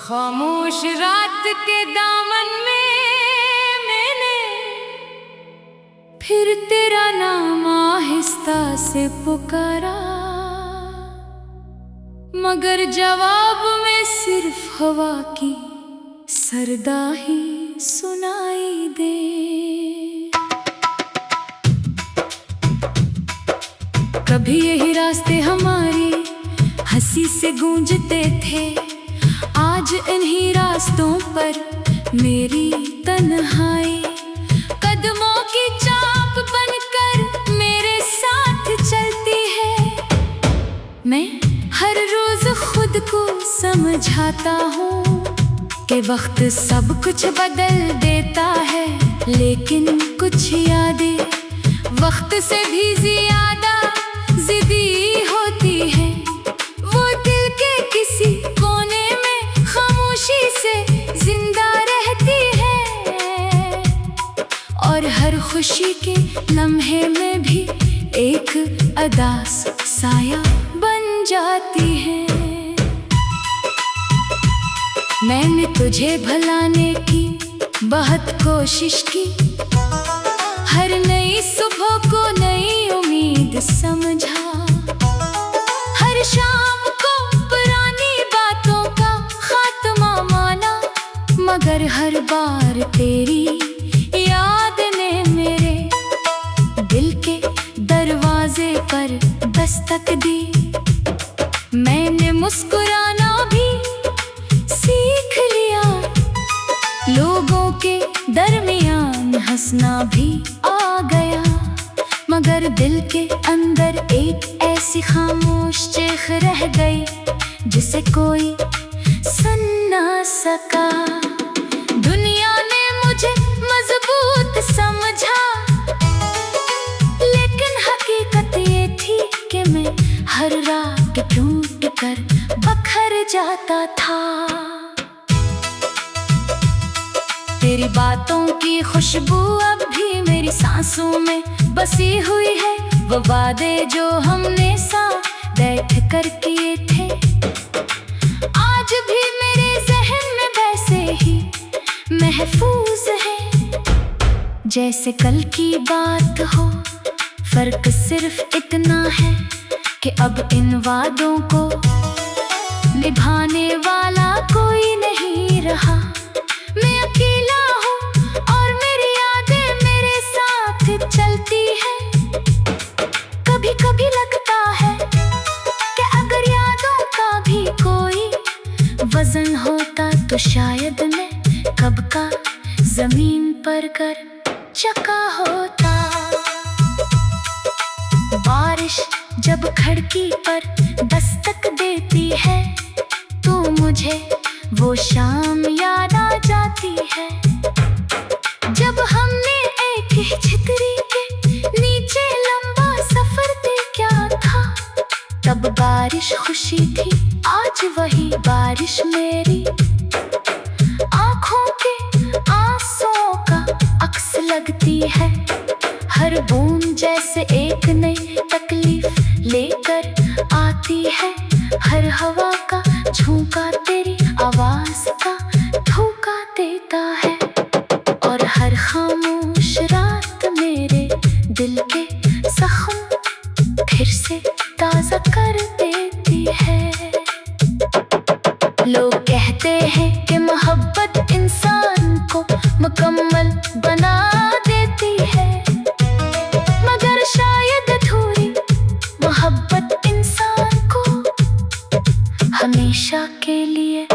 खामोश रात के दामन में मैंने फिर तेरा नाम आहिस्ता से पुकारा, मगर जवाब में सिर्फ हवा की सरदा ही सुनाई दे। कभी यही रास्ते हमारी हंसी से गूंजते थे, आज इन्हीं रास्तों पर मेरी तन्हाई कदमों की चाप बनकर मेरे साथ चलती है। मैं हर रोज खुद को समझाता हूँ कि वक्त सब कुछ बदल देता है, लेकिन कुछ यादें वक्त से भी ज्यादा जिद्दी होती है। वो दिल के किसी कोने में खामोशी से जिंदा रहती है, और हर खुशी के लम्हे में भी एक अदास साया बन जाती है। मैंने तुझे भुलाने की बहुत कोशिश की, हर नई सुबह को नई उम्मीद समझा, हर शाम को पुरानी बातों का खात्मा माना, मगर हर बार तेरी याद ने मेरे दिल के दरवाजे पर दस्तक दी। मैंने मुस्कुराना भी सीख लिया, लोगों के दरमियान हंसना भी आ गया, मगर दिल के अंदर एक ऐसी खामोश चीख रह गई जिसे कोई सुन ना सका। दुनिया ने मुझे मजबूत समझा, लेकिन हकीकत ये थी कि मैं हर रात टूट कर बखर जाता था। तेरी बातों की खुशबू अब भी मेरी सांसों में बसी हुई है, वो वादे जो हमने साथ बैठ कर किए थे आज भी मेरे जहन में वैसे ही महफूज है जैसे कल की बात हो। फर्क सिर्फ इतना है कि अब इन वादों को निभाने वाला कोई नहीं रहा। मैं अकेला हूँ और मेरी यादें मेरे साथ चलती है। कभी कभी लगता है कि अगर यादों का भी कोई वजन होता तो शायद मैं कब का जमीन पर कर चका होता। बारिश जब खिड़की पर दस्तक देती है तो मुझे वो शाम याद आ जाती है जब हमने एक ही छतरी के नीचे लंबा सफर तय किया था। तब बारिश खुशी थी, आज वही बारिश मेरी आँखों के आंसुओं का अक्स लगती है। हर बूंद जैसे एक नई तकलीफ लेकर आती है, हर हवा का झोंका तेरी आवाज का धोखा देता है, और हर खामोश रात मेरे दिल के जख्म फिर से ताजा कर देती है। लोग कहते हैं कि मोहब्बत इंसान को मुकम्मल बना देती है, मगर शायद अधूरी मोहब्बत इंसान को हमेशा के लिए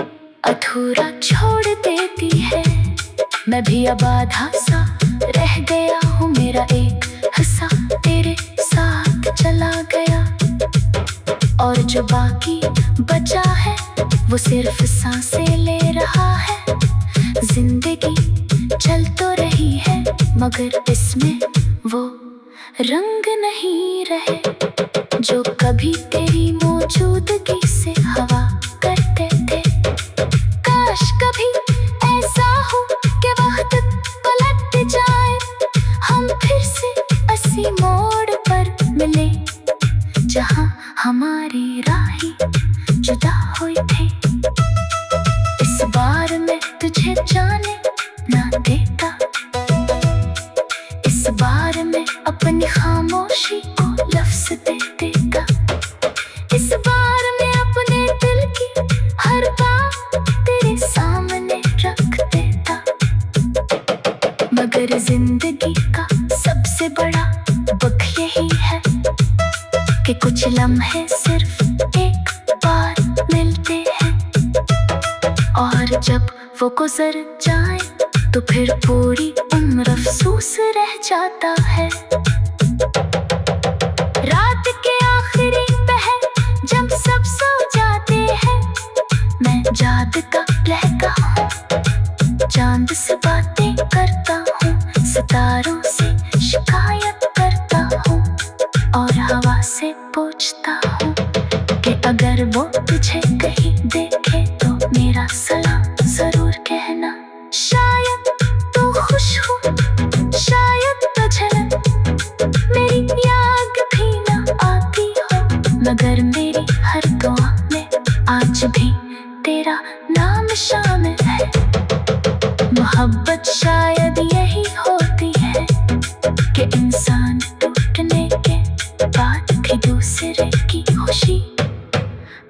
अधूरा छोड़ देती है। मैं भी अब आधा सा रह गया हूँ, मेरा एक हिस्सा तेरे साथ चला गया, और जो बाकी बचा है वो सिर्फ सांसें ले रहा है। जिंदगी चल तो रही है मगर इसमें वो रंग नहीं रहे जो कभी तेरी मौजूदगी से हवा करते थे। काश कभी ऐसा हो कि वक्त पलट जाए, हम फिर से उसी मोड़ पर मिले जहाँ हमारी राहें जुदा हुई थी। इस जब वो गुजर जाए तो फिर पूरी उम्र अफसोस रह जाता है। रात के आखिरी पहर जब सब सो जाते हैं, मैं जागता रहता हूँ, चांद से बातें करता हूँ, सितारों से शिकायत करता हूँ और हवा से पूछता हूँ कि अगर वो तुझे कहीं देखे तो मेरा सलाम जरूर कहना। शायद तू खुश हो, शायद तुझे मेरी याद भी ना आती हो, मगर मेरी हर दुआ में आज भी तेरा नाम शामिल है। मोहब्बत शायद यही होती है कि इंसान टूटने के बाद भी दूसरे की खुशी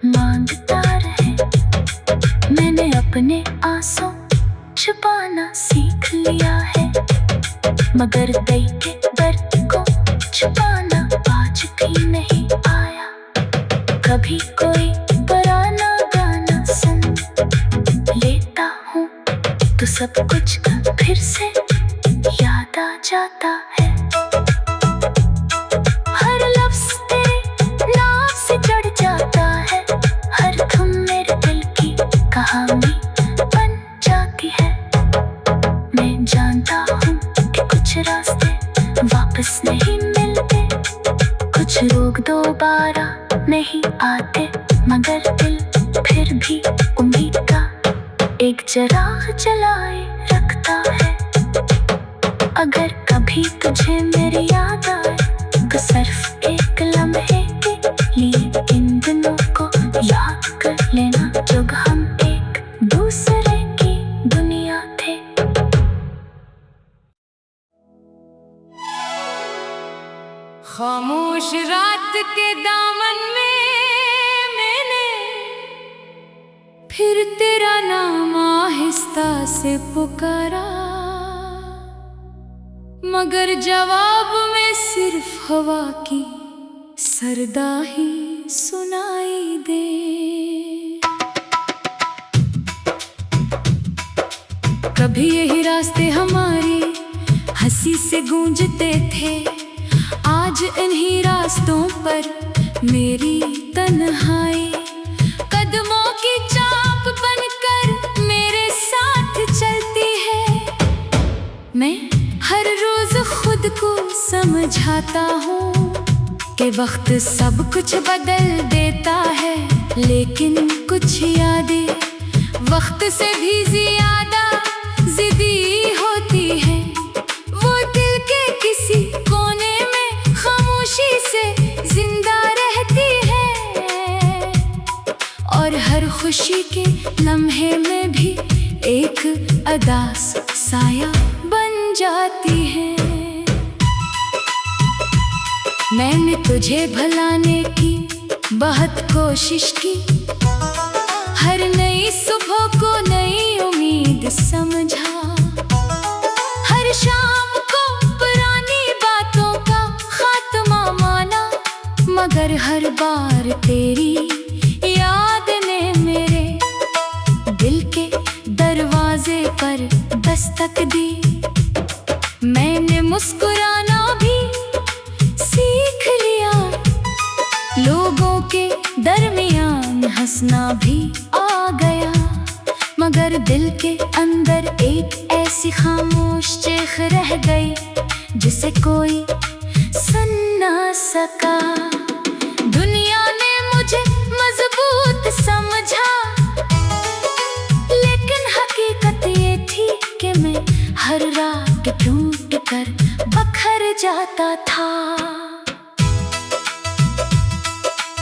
मांगता रहे। मैंने अपने आंसू छुपाना सीख लिया है, मगर दिल के दर्द को छुपाना आज भी नहीं आया। कभी कोई पुराना गाना सुन लेता हूँ तो सब कुछ फिर से याद आ जाता है। हर लफ्ज़ तेरे नाम से जुड़ जाता है, हर धुन मेरे दिल की कहानी बन जाती है। मैं जानता हूँ कि कुछ रास्ते वापस नहीं मिलते, कुछ लोग दोबारा नहीं आते, मगर दिल फिर भी उम्मीद का एक चिराग जलाए रखता है। अगर कभी तुझे मेरी याद आए तो सिर्फ एक लम्हे के लिए इन दिनों को याद कर लेना जब हम एक दूसरे की दुनिया थे। खामोश रात के दामन में मैंने फिर तेरा नाम आहिस्ता से पुकारा, मगर जवाब में सिर्फ हवा की सरदा ही सुनाई दे। कभी यही रास्ते हमारी हंसी से गूंजते थे, आज इन्हीं रास्तों पर मेरी तन्हाई कदमों की चाक बनकर मेरे साथ चलती है। मैं हर रोज खुद को समझाता हूँ कि वक्त सब कुछ बदल देता है, लेकिन कुछ यादें वक्त से भी ज्यादा जिद्दी होती है। वो दिल के किसी कोने में खामोशी से जिंदा रहती है और हर खुशी के लम्हे में भी एक अदास साया बन जाती है। मैंने तुझे भुलाने की बहुत कोशिश की, हर नई सुबह को नई उम्मीद समझा, हर शाम को पुरानी बातों का खात्मा माना, मगर हर बार तेरी याद ने मेरे दिल के दरवाजे पर दस्तक दी। मैंने मुस्कुराना भी सीख लिया, लोगों के दरमियान हंसना भी आ गया, मगर दिल के अंदर एक ऐसी खामोश चीख रह गई जिसे कोई सुन ना सका। दुनिया ने मुझे मजबूत समझा, लेकिन हकीकत ये थी कि मैं हर रात टूट कर बखर जाता था।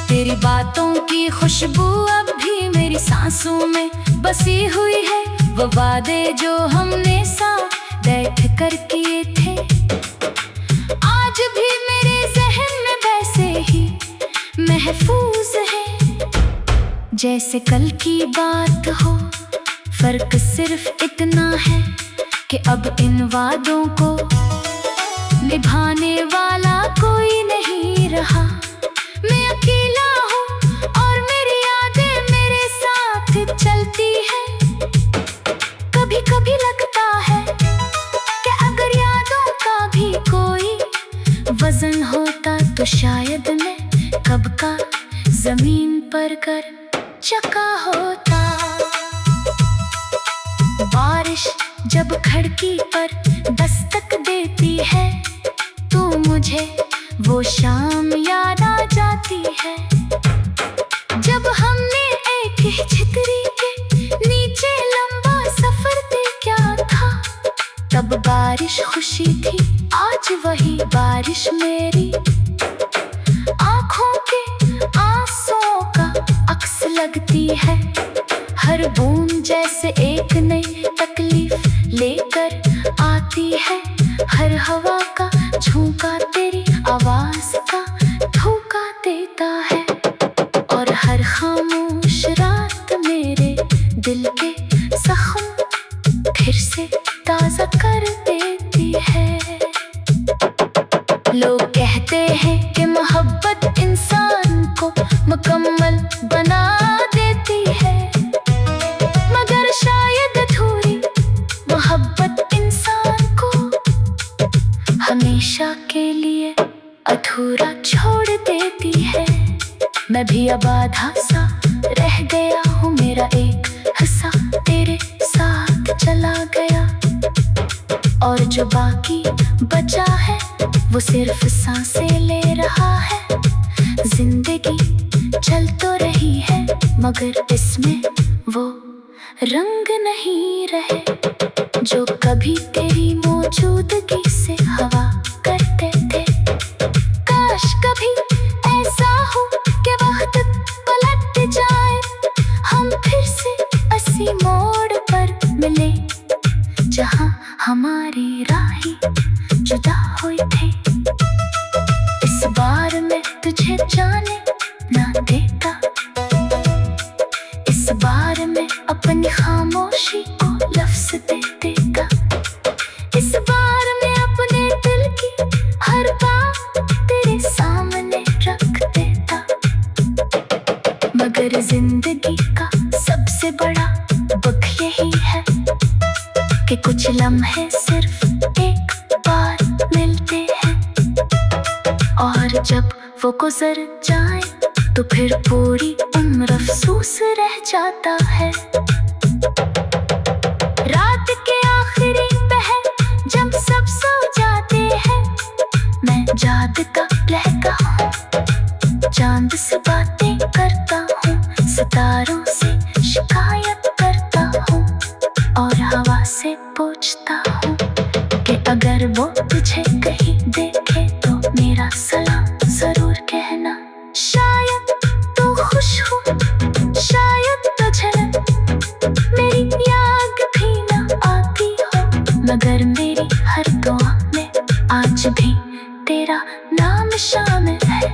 तेरी बातों की खुशबू अब भी मेरी सांसों में बसी हुई है, वो वादे जो हमने साथ बैठ कर किए थे आज भी मेरे जहन में वैसे ही महफूज है जैसे कल की बात हो। फर्क सिर्फ इतना है कि अब इन वादों को निभाने वाला कोई नहीं रहा। मैं अकेला हूँ और मेरी यादें मेरे साथ चलती है। कर चका होता। बारिश जब खिड़की पर दस्तक देती है, तू मुझे वो शाम याद आ जाती है जब हमने एक ही छतरी के नीचे लंबा सफर तय किया था। तब बारिश खुशी थी, आज वही बारिश मेरी आँखों के आंसुओं का अक्स लगती है। हर बूंद जैसे एक नई तकलीफ लेकर आती है। हर हवा का झोंका तेरी आवाज का धोखा देता है, और हर खामोश रात मेरे दिल के जख्म फिर से ताजा कर देती है। लोग कहते हैं कि मोहब्बत इंसान को मुकम्मल बना देती है, मगर शायद अधूरी मोहब्बत इंसान को हमेशा के लिए अधूरा छोड़ देती है। मैं भी अब आधा सा रह गया हूँ, मेरा एक हिस्सा तेरे साथ चला गया, और जो बाकी बचा है वो सिर्फ सांसें ले रहा है। जिंदगी चल तो रही है, मगर इसमें वो रंग नहीं रहे जो कभी तेरी मौजूदगी से हवा करते थे। काश कभी ऐसा हो कि वक्त पलट जाए, हम फिर से उसी मोड़ पर मिले जहां हमारी राहें जुदा हुई थी। इस बार मैं तुझे जाने ना देता, इस बार मैं अपनी खामोशी को लफ्ज़ दे देता। इस बार मैं अपने दिल की हर बात तेरे सामने रख देता, मगर जिंदगी का सबसे बड़ा दुख यही है कि कुछ लम्हे सिर्फ एक बार मिलते हैं, और जब वो गुजर जाए तो फिर पूरी उम्र अफसोस रह जाता है। रात के आखिरी पहर जब सब सो जाते हैं, मैं चांद का लहका हूँ, चांद से बातें करता हूँ, सितारों से शिकायत करता हूँ, और हवा से पूछता हूँ कि अगर वो तुझे कहीं देखे तो मेरा सलाम जरूर कहना। शायद तू खुश हो, शायद तुझे मेरी याद भी ना आती हो, मगर मेरी हर दुआ में आज भी तेरा नाम शामिल है।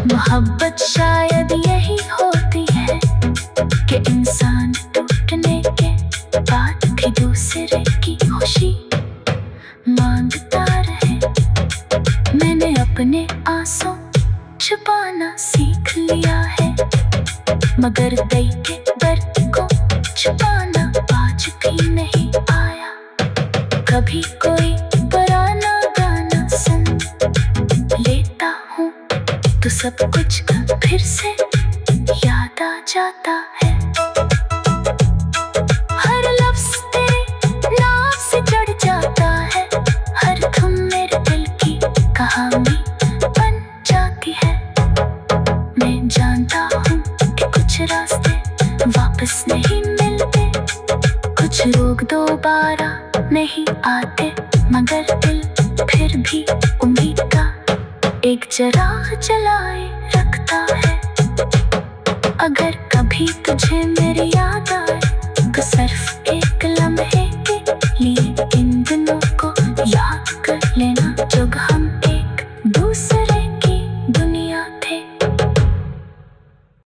मोहब्बत शायद यही होती है कि इंसान टूटने के बाद भी दूसरे की खुशी मांगता रहे। मैंने अपने आंसू छुपाना सीख लिया है, मगर दिल के दर्द को छुपाना आज भी नहीं आया। कभी कोई पुराना गाना सुन लेता हूँ तो सब कुछ फिर से याद आ जाता है। हर लफ्ज़ तेरे नाम से चढ़ जाता है, हर धुन मेरे दिल की कहानी बन जाती है। मैं जानता हूँ कि कुछ रास्ते वापस नहीं मिलते, कुछ लोग दोबारा नहीं आते, मगर दिल फिर भी उम्मीद का एक चिराग जलाए रखता है। अगर कभी तुझे मेरी याद आए